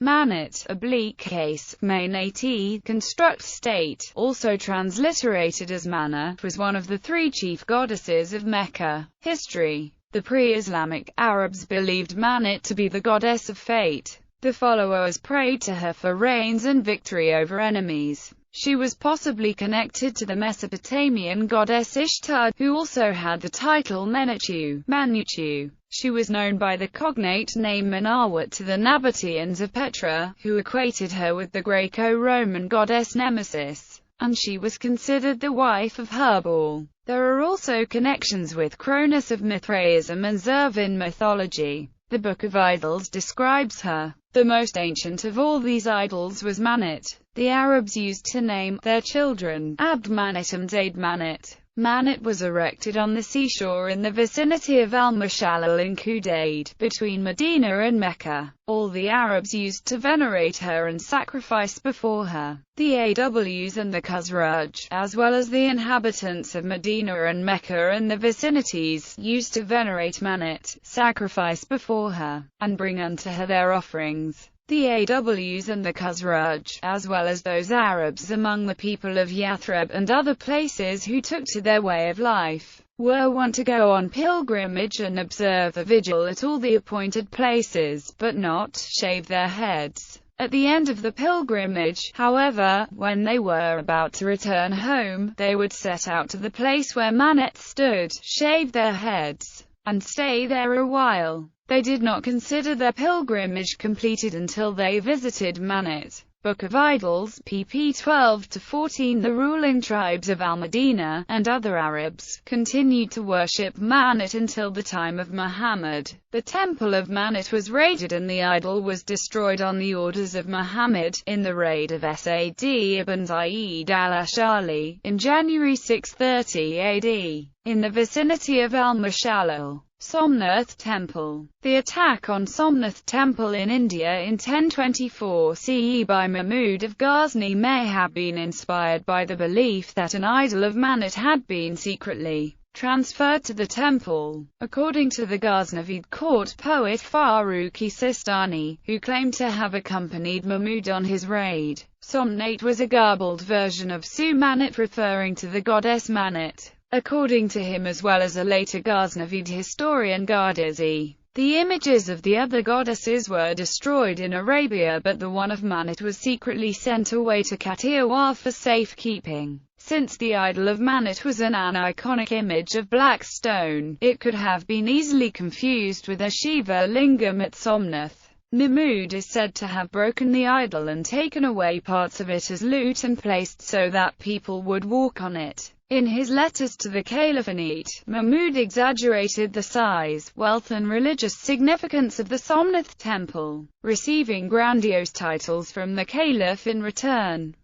Manāt, oblique case, Manāt, construct state, also transliterated as Mana, was one of the three chief goddesses of Mecca. History. The pre-Islamic Arabs believed Manāt to be the goddess of fate. The followers prayed to her for rains and victory over enemies. She was possibly connected to the Mesopotamian goddess Ishtar, who also had the title Manatu. She was known by the cognate name Manāt to the Nabateans of Petra, who equated her with the Greco-Roman goddess Nemesis, and she was considered the wife of Herbaal. There are also connections with Cronus of Mithraism and Zervin mythology. The Book of Idols describes her. The most ancient of all these idols was Manāt. The Arabs used to name their children Abd Manat and Zayd Manat. Manāt was erected on the seashore in the vicinity of Al-Mushalal in Qudayd, between Medina and Mecca. All the Arabs used to venerate her and sacrifice before her. The Aws and the Khazraj, as well as the inhabitants of Medina and Mecca and the vicinities, used to venerate Manāt, sacrifice before her, and bring unto her their offerings. The Aws and the Khazraj, as well as those Arabs among the people of Yathrib and other places who took to their way of life, were wont to go on pilgrimage and observe a vigil at all the appointed places, but not shave their heads. At the end of the pilgrimage, however, when they were about to return home, they would set out to the place where Manāt stood, shave their heads, and stay there a while. They did not consider their pilgrimage completed until they visited Manāt. Book of Idols, pp. 12-14. The ruling tribes of Al-Madinah, and other Arabs, continued to worship Manāt until the time of Muhammad. The temple of Manāt was raided and the idol was destroyed on the orders of Muhammad, in the raid of Sa'd ibn Zayd al-Ash'ali, in January 630 AD, in the vicinity of Al-Mushalal. Somnath Temple. The attack on Somnath Temple in India in 1024 CE by Mahmud of Ghazni may have been inspired by the belief that an idol of Manāt had been secretly transferred to the temple. According to the Ghaznavid court poet Farooqi Sistani, who claimed to have accompanied Mahmud on his raid, Somnath was a garbled version of Su-Manat referring to the goddess Manāt. According to him, as well as a later Ghaznavid historian Gardazi, the images of the other goddesses were destroyed in Arabia, but the one of Manāt was secretly sent away to Kathiawar for safekeeping. Since the idol of Manāt was an iconic image of black stone, it could have been easily confused with a Shiva lingam at Somnath. Mahmud is said to have broken the idol and taken away parts of it as loot and placed so that people would walk on it. In his letters to the Caliphate, Mahmud exaggerated the size, wealth and religious significance of the Somnath temple, receiving grandiose titles from the Caliph in return.